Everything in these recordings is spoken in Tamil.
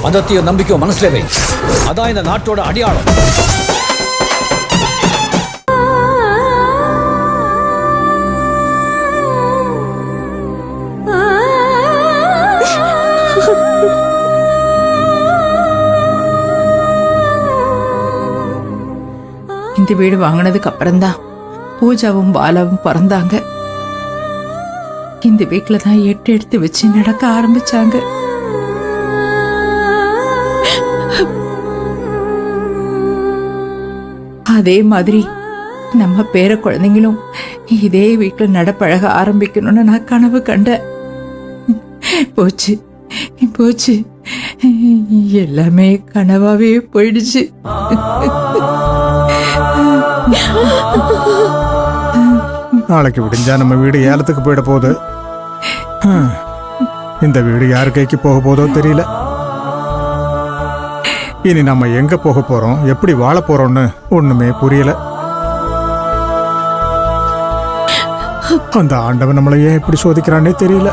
மதத்தையும் நம்பிக்கையும் மனசுல வை. அதான் இந்த நாட்டோட அடையாளம். இந்த வீடு வாங்கினதுக்கு அப்புறம்தான் பூஜாவும் பாலாவும் பிறந்தாங்க. இந்த வீட்டுல தான் எட்டு எடுத்து வச்சு நடக்க ஆரம்பிச்சாங்க. அதே மாதிரி நம்ம பேர குழந்தைங்களும் இதே வீட்டுல நடப்பழக ஆரம்பிக்கணும்னு நான் கனவு கண்டேன். போச்சு போச்சு, எல்லாமே கனவாவே போயிடுச்சு. நாளைக்கு விடிஞ்சா நம்ம வீடு ஏலத்துக்கு போயிட போகுது. இந்த வீடு யார் கைக்கு போக போதோ தெரியல. இனி நம்ம எங்க போக போறோம், எப்படி வாழ போறோம்னு ஒண்ணுமே புரியல. அந்த ஆண்டவன் நம்மளை ஏன் எப்படி சோதிக்கிறானே தெரியல.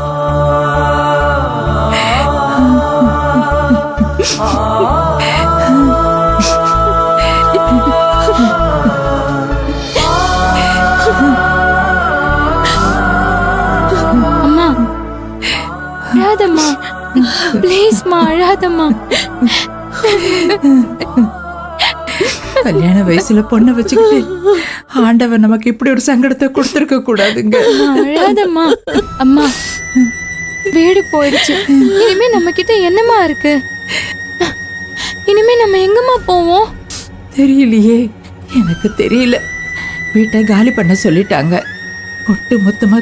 அழாதம்மா, ப்ளீஸ்மா அழாதம்மா. கல்யாண வயசுல பொண்ணை வச்சுக்கிட்டு ஆண்டவன் நமக்கு இப்படி ஒரு சங்கடத்தை கொடுத்திருக்க கூடாதுங்க. அழாதம்மா. அம்மா, வீடு போயிடுச்சு, இனிமே நம்ம கிட்ட என்னமா இருக்கு? இனிமே நம்ம எங்கம்மா போவோம்? தெரியலையே, எனக்கு தெரியல. வீட்டை காலி பண்ண சொல்லிட்டாங்க. ஒட்டு மொத்தமா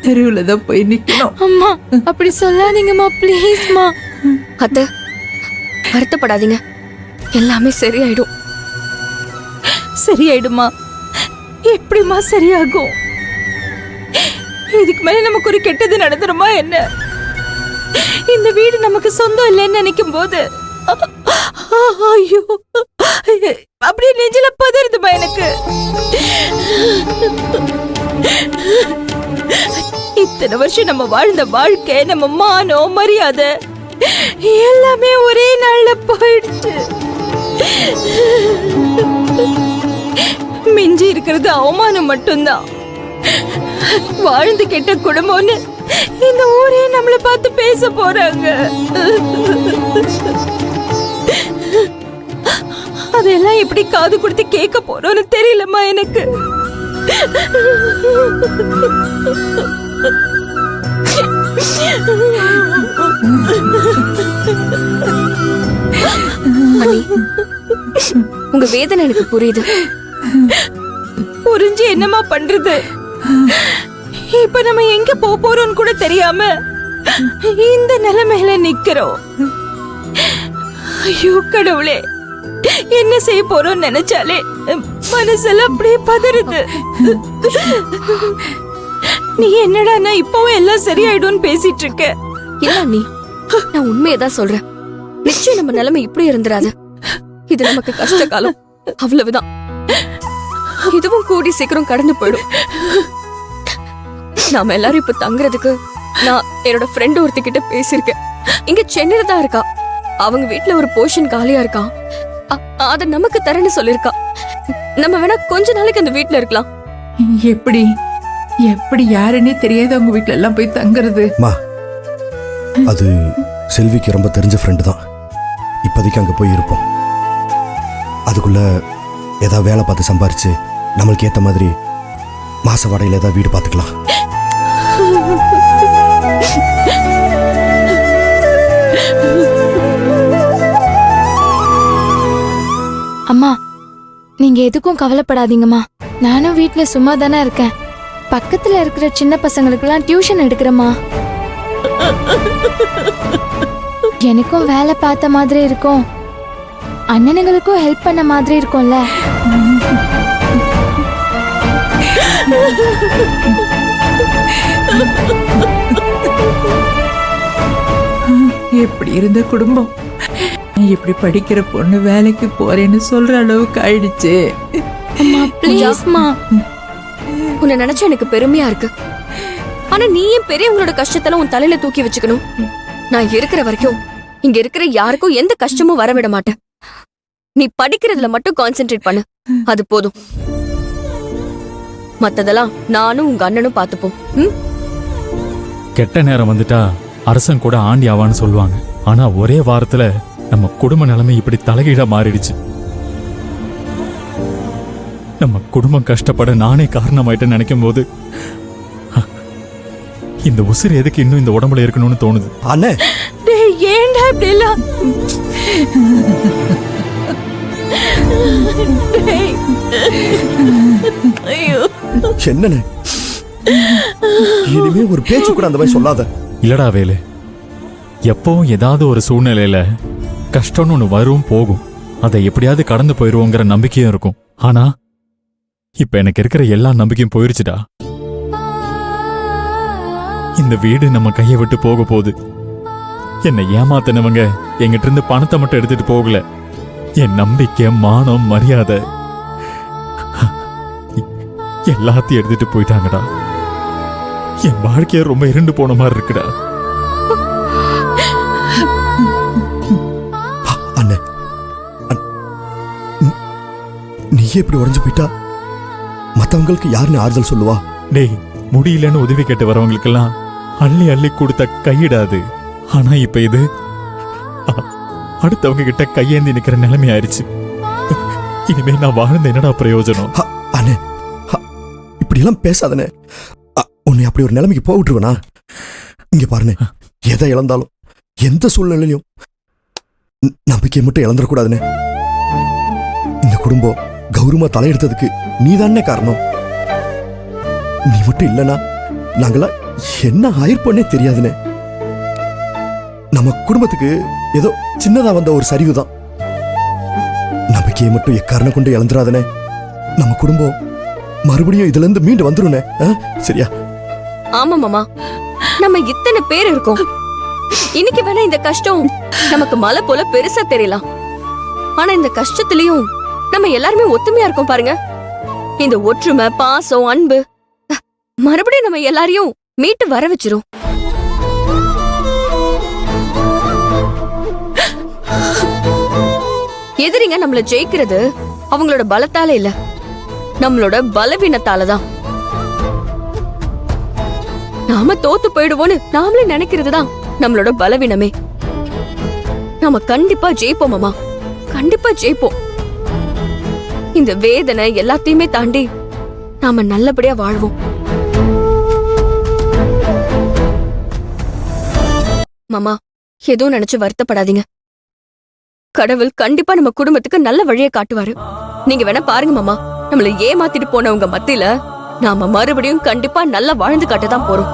தெருவுல தான் போய் நிக்கணும். அம்மா, அப்படி சொல்லாதீங்கம்மா, ப்ளீஸ்மா. அத்தை, வருத்தப்படாதீங்க, எல்லாமே சரியாயிடும். சரியாயிடுமா? எப்படிமா சரியாகும்? இதுக்கு மேல நமக்கு ஒரு கெட்டது நடந்துருமா என்ன? இந்த வீடு நமக்கு சொந்தம் இல்லைன்னு நினைக்கும் போது ஐயோ, அப்படியே நெஞ்சில பதறுதுமா எனக்கு. இத்தனை வருஷம் நம்ம வாழ்ந்த வாழ்க்கை, நம்ம மானம், மரியாதை எல்லாமே ஒரே நாள்ல போயிடுச்சு. மிஞ்சி இருக்கிறது அவமானம் மட்டும்தான். வாழ்ந்து கெட்ட குடும்பம்னு இந்த ஊரே நம்மள பார்த்து பேச போறாங்க. அதெல்லாம் எப்படி காது கொடுத்து கேட்க போறோம்னு தெரியலம்மா எனக்கு. உங்க வேதனை எனக்கு புரியுது. புரிஞ்சு என்னமா பண்றது? இப்ப நம்ம எங்க போறோம்னு கூட தெரியாம இந்த நிலைமையில நிக்கிறோம். ஐயோ கடவுளே, என்ன செய்ய போறோம்னு நினைச்சாலே மனசெல்லாம் அப்படியே பதறுது. நீ என்னடா நான் இப்பவும் எல்லாம் சரியாயிடும்னு பேசிட்டு இருக்க? இல்ல நீ, நான் உண்மையதான் சொல்றேன். நிச்சயம் நம்ம நிலைமை இப்படி இருந்துராது. இது நமக்கு கஷ்ட காலம், அவ்வளவுதான். இதுவும் கூடி சீக்கிரம் கடந்து போயிடும். நாம எல்லாரும் இப்ப தங்குறதுக்கு நான் என்னோட ஃப்ரெண்ட் ஒருத்திக்கிட்ட பேசியிருக்கேன். இங்க சென்னையில தான் இருக்கா. அவங்க வீட்டுல ஒரு போர்ஷன் காலியா இருக்கா. அத நமக்கு தரேன்னு சொல்லிருக்கா. நம்ம வேணா கொஞ்ச நாளைக்கு அந்த வீட்டுல இருக்கலாம். எப்படி எப்படி யாருன்னே தெரியாத உங்க வீட்டுல எல்லாம் போய் தங்குறது? அது செல்விக்கு ரொம்ப தெரிஞ்ச ஃப்ரெண்டு தான். இப்போதைக்கு அங்கே போய் இருப்போம். அதுக்குள்ள ஏதாவது வேலை பார்த்து சம்பாரிச்சு நம்மளுக்கு ஏற்ற மாதிரி மாச வாடகையில் ஏதாவது வீடு பார்த்துக்கலாம். அம்மா, நீங்க எதுக்கும் கவலைப்படாதீங்கம்மா. நானும் வீட்டுல சும்மா தானே இருக்கேன். பக்கத்துல இருக்கிற சின்ன பசங்களுக்கெல்லாம் டியூஷன் எடுக்கிறேம்மா. எனக்கும் வேலை பார்த்த மாதிரி இருக்கும், அண்ணனுங்களுக்கும் ஹெல்ப் பண்ண மாதிரி இருக்கும்ல. எப்படி இருந்த குடும்பம் இப்படி படிக்கிற பொண்ணு வேலைக்கு போறேன்னு சொல்ற அளவுக்கு ஆயிடுச்சு. அம்மா ப்ளீஸ்மா. உன்னை நினைச்சா எனக்கு பெருமையா இருக்கு. ஆனா நீ ஏன் பெரியவங்களோட கஷ்டத்தெல்லாம் உன் தலையில தூக்கி வச்சுக்கணும்? நான் இருக்கிற வரைக்கும் இங்க இருக்கிற யாருக்கும் எந்த கஷ்டமும் வர விட மாட்டேன். நீ படிக்கிறதுல மட்டும் கான்சென்ட்ரேட் பண்ணு, அது போதும். மத்ததெல்லாம் நானும் உங்க அண்ணனும் பாத்துப்போம். கெட்ட நேரம் வந்துட்டா அரசன் கூட ஆண்டி ஆவான்னு சொல்லுவாங்க. ஆனா ஒரே வாரத்துல நம்ம குடும்ப நிலைமை இப்படி தலைகீழா மாறிடுச்சு. நம்ம குடும்பம் கஷ்டப்பட நானே காரணமாயிட்டேன்னு நினைக்கும் போது இந்த உசிறு எதுக்கு இன்னும் இந்த உடம்புல இருக்கணும்னு தோணுது. அண்ணே டேய், ஏன்டா இப்படி எல்லாம்? டேய். ஐயோ, என்னண்ணே இனிமே ஒரு பேச்சு கூட அந்த மாதிரி சொல்லாத. இல்லடா வேலு, எப்பவும் ஏதாவது ஒரு சூழ்நிலையில கஷ்டம்னு ஒண்ணு வரும் போகும், அதை எப்படியாவது கடந்து போயிருவோங்கிற நம்பிக்கையும் இருக்கும். ஆனா இப்ப எனக்கு இருக்கிற எல்லா நம்பிக்கையும் போயிருச்சுடா. இந்த வீடு நம்ம கையை விட்டு போக போகுது. என்னை ஏமாத்தினவங்க எங்கிட்ட இருந்து பணத்தை மட்டும் எடுத்துட்டு போகல, என் நம்பிக்கை, மானம், மரியாதை எல்லாத்தையும் எடுத்துட்டு போயிட்டாங்கடா. என் வாழ்க்கைய ரொம்ப இருண்டு போன மாதிரி இருக்குடா. அண்ணே நீ எப்படி உடைஞ்சு போயிட்டா மத்தவங்களுக்கு யாருன்னு ஆறுதல் சொல்லுவா? டேய், முடியலன்னு உதவி கேட்டு வரவங்களுக்கெல்லாம் அள்ளி அள்ளி கொடுத்த கையிடாது. ஆனா இப்ப இது அடுத்தவங்க கிட்ட கையேந்தி நிக்கிற நிலைமை ஆயிடுச்சு. இனிமே நான் வாழ்ந்த என்னடா பிரயோஜனம்? அண்ணே இப்படி எல்லாம் பேசாதனே. உன்னை அப்படி ஒரு நிலைமைக்கு போக விட்டுருவனா? இங்க பாருனே, எதை இழந்தாலும் எந்த சூழ்நிலையிலும் நம்பிக்கையை மட்டும் இழந்துடக்கூடாதுனே. இந்த குடும்பம் கௌரவமா தலையெடுத்ததுக்கு நீதானே காரணம். நீ மட்டும் இல்லனா நாங்களா என்ன ஆயிருப்போன்னே தெரியாதுனே. நம்ம குடும்பத்துக்கு ஏதோ சின்னதா வந்த ஒரு சரிவு தான். நம்பிக்கையை மட்டும் எக்காரணம் கொண்டு இழந்துடாதனே. நம்ம குடும்பம் மறுபடியும் இதுல இருந்து மீண்டு வந்துருனே. சரியா? ஆமா மாமா, நம்ம இத்தனை பேர் இருக்கோம். இன்னைக்கு வேணா இந்த கஷ்டம் நமக்கு மலை போல பெருசா தெரியலாம். ஆனா இந்த கஷ்டத்திலயும் நம்ம எல்லாருமே ஒத்துமையா இருக்கோம் பாருங்க. இந்த ஒற்றுமை, பாசம், அன்பு மறுபடியும் நம்ம எல்லாரையும் மீட்டு வர வச்சிரும். எதிரிங்க நம்மள ஜெயிக்கிறது அவங்களோட பலத்தால இல்ல, நம்மளோட பலவீனத்தாலதான். நாம தோத்து போயிடுவோன்னு நாமளே நினைக்கிறதுதான் நம்மளோட பலவீனமே. நாம கண்டிப்பா ஜெயிப்போம் மாமா, கண்டிப்பா ஜெயிப்போம். இந்த வேதனை எல்லாத்தையுமே தாண்டி நாம நல்லபடியா வாழ்வோம். மாமா, எதுவும் நினைச்சு வருத்தப்படாதீங்க. கடவுள் கண்டிப்பா நம்ம குடும்பத்துக்கு நல்ல வழியை காட்டுவாரு. நீங்க வேணா பாருங்க மாமா, நம்மள ஏமாத்திட்டு போனவங்க மத்தியில நாம மறுபடியும் கண்டிப்பா நல்லா வாழ்ந்து காட்டதான் போறோம்.